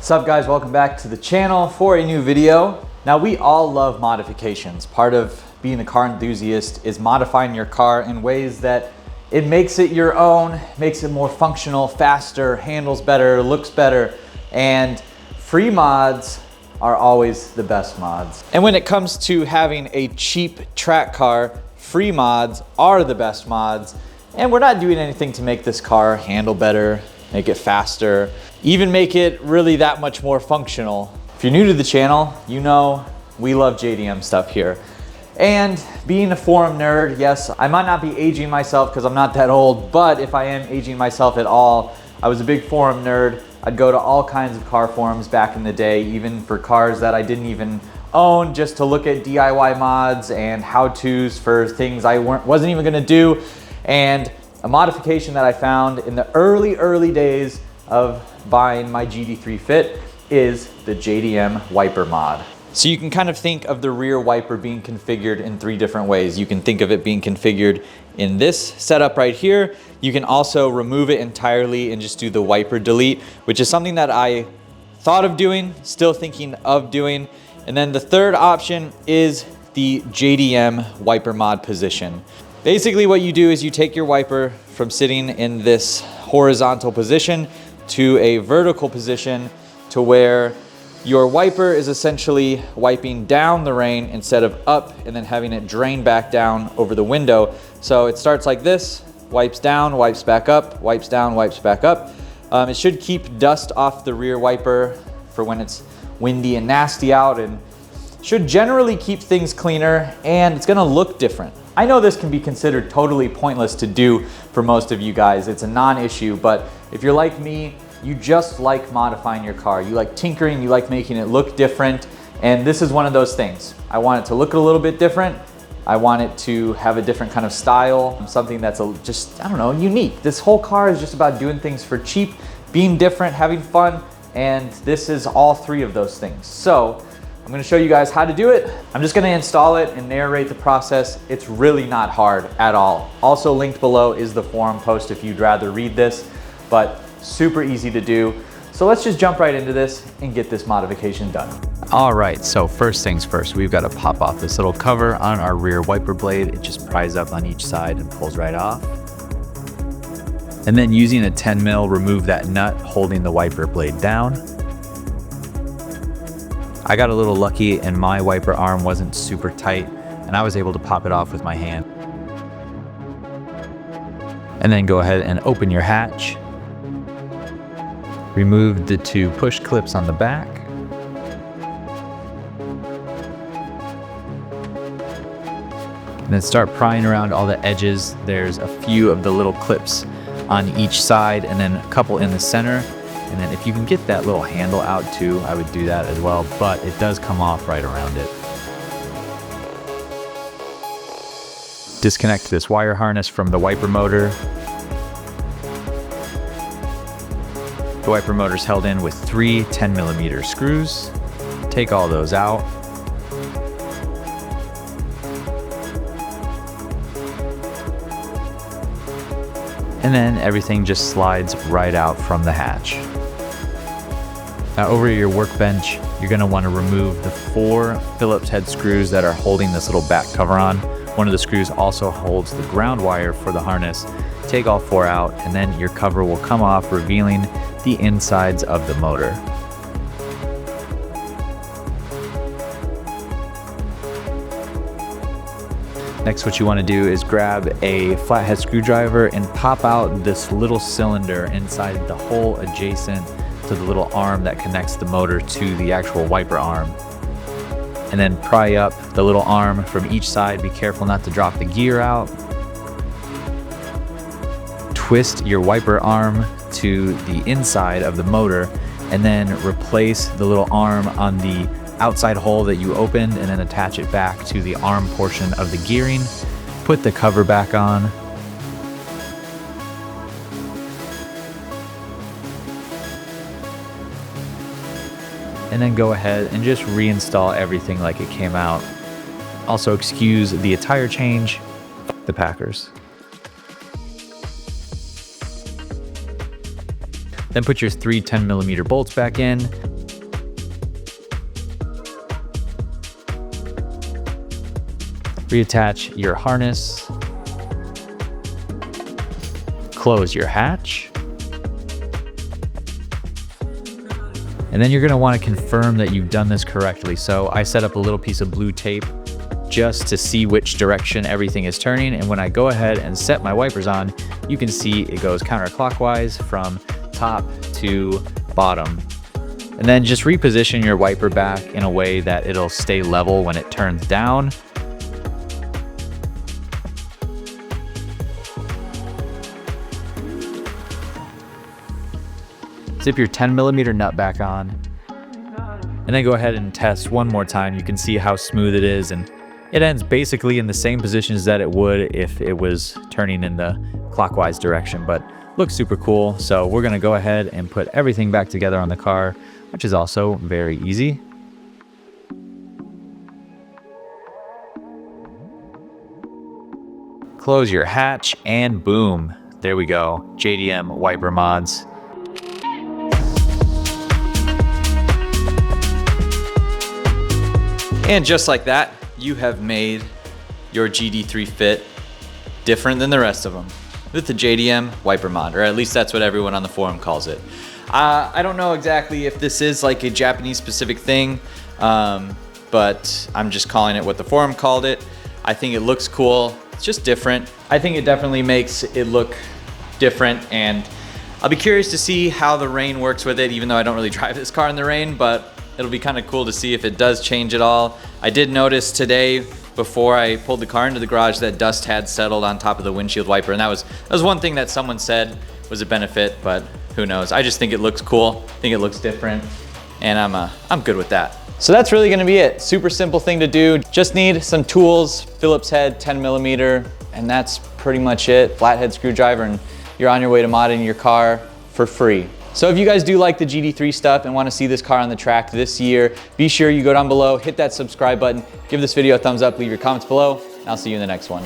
What's up guys, welcome back to the channel for a new video. Now we all love modifications. Part of being a car enthusiast is modifying your car in ways that it makes it your own, makes it more functional, faster, handles better, looks better, and free mods are always the best mods. And when it comes to having a cheap track car, free mods are the best mods. And we're not doing anything to make this car handle better, make it faster, even make it really that much more functional. If you're new to the channel, you know we love JDM stuff here. And being a forum nerd, yes, I might not be aging myself because I'm not that old, but if I am aging myself at all, I was a big forum nerd. I'd go to all kinds of car forums back in the day, even for cars that I didn't even own, just to look at DIY mods and how-tos for things I wasn't even gonna do. And a modification that I found in the early days of buying my GD3 Fit is the JDM wiper mod. So you can kind of think of the rear wiper being configured in three different ways. You can think of it being configured in this setup right here. You can also remove it entirely and just do the wiper delete, which is something that I thought of doing, still thinking of doing. And then the third option is the JDM wiper mod position. Basically what you do is you take your wiper from sitting in this horizontal position to a vertical position to where your wiper is essentially wiping down the rain instead of up and then having it drain back down over the window. So it starts like this, wipes down, wipes back up, wipes down, wipes back up. It should keep dust off the rear wiper for when it's windy and nasty out, and should generally keep things cleaner, and it's gonna look different. I know this can be considered totally pointless to do for most of you guys. It's a non-issue, but if you're like me, you just like modifying your car. You like tinkering, you like making it look different, and this is one of those things. I want it to look a little bit different. I want it to have a different kind of style, something that's just, I don't know, unique. This whole car is just about doing things for cheap, being different, having fun, and this is all three of those things. So I'm gonna show you guys how to do it. I'm just gonna install it and narrate the process. It's really not hard at all. Also linked below is the forum post if you'd rather read this, but super easy to do. So let's just jump right into this and get this modification done. All right, so first things first, we've got to pop off this little cover on our rear wiper blade. It just pries up on each side and pulls right off. And then using a 10 mil, remove that nut holding the wiper blade down. I got a little lucky and my wiper arm wasn't super tight and I was able to pop it off with my hand. And then go ahead and open your hatch. Remove the two push clips on the back. And then start prying around all the edges. There's a few of the little clips on each side and then a couple in the center. And then if you can get that little handle out too, I would do that as well, but it does come off right around it. Disconnect this wire harness from the wiper motor. The wiper motor is held in with 3 10mm screws. Take all those out. And then everything just slides right out from the hatch. Now over your workbench, you're gonna wanna remove the 4 Phillips head screws that are holding this little back cover on. One of the screws also holds the ground wire for the harness. Take all 4 out, and then your cover will come off, revealing the insides of the motor. Next, what you want to do is grab a flathead screwdriver and pop out this little cylinder inside the hole adjacent to the little arm that connects the motor to the actual wiper arm. And then pry up the little arm from each side. Be careful not to drop the gear out. Twist your wiper arm to the inside of the motor and then replace the little arm on the outside hole that you opened and then attach it back to the arm portion of the gearing. Put the cover back on. And then go ahead and just reinstall everything like it came out. Also excuse the tire change, the Packers. Then put your 3 10mm bolts back in. Reattach your harness. Close your hatch. And then you're gonna wanna confirm that you've done this correctly. So I set up a little piece of blue tape just to see which direction everything is turning. And when I go ahead and set my wipers on, you can see it goes counterclockwise from top to bottom. And then just reposition your wiper back in a way that it'll stay level when it turns down. Zip your 10mm nut back on, and then go ahead and test one more time. You can see how smooth it is, and it ends basically in the same positions that it would if it was turning in the clockwise direction, but looks super cool. So we're gonna go ahead and put everything back together on the car, which is also very easy. Close your hatch and boom, there we go, JDM wiper mods. And just like that, you have made your GD3 Fit different than the rest of them with the JDM wiper mod, or at least that's what everyone on the forum calls it. I don't know exactly if this is like a Japanese specific thing, but I'm just calling it what the forum called it. I think it looks cool. It's just different. I think it definitely makes it look different, and I'll be curious to see how the rain works with it, even though I don't really drive this car in the rain, but it'll be kind of cool to see if it does change at all. I did notice today before I pulled the car into the garage that dust had settled on top of the windshield wiper, and that was one thing that someone said was a benefit, but who knows. I just think it looks cool. I think it looks different, and I'm good with that. So that's really gonna be it. Super simple thing to do. Just need some tools, Phillips head, 10mm, and that's pretty much it. Flathead screwdriver, and you're on your way to modding your car for free. So if you guys do like the GD3 stuff and want to see this car on the track this year, be sure you go down below, hit that subscribe button, give this video a thumbs up, leave your comments below, and I'll see you in the next one.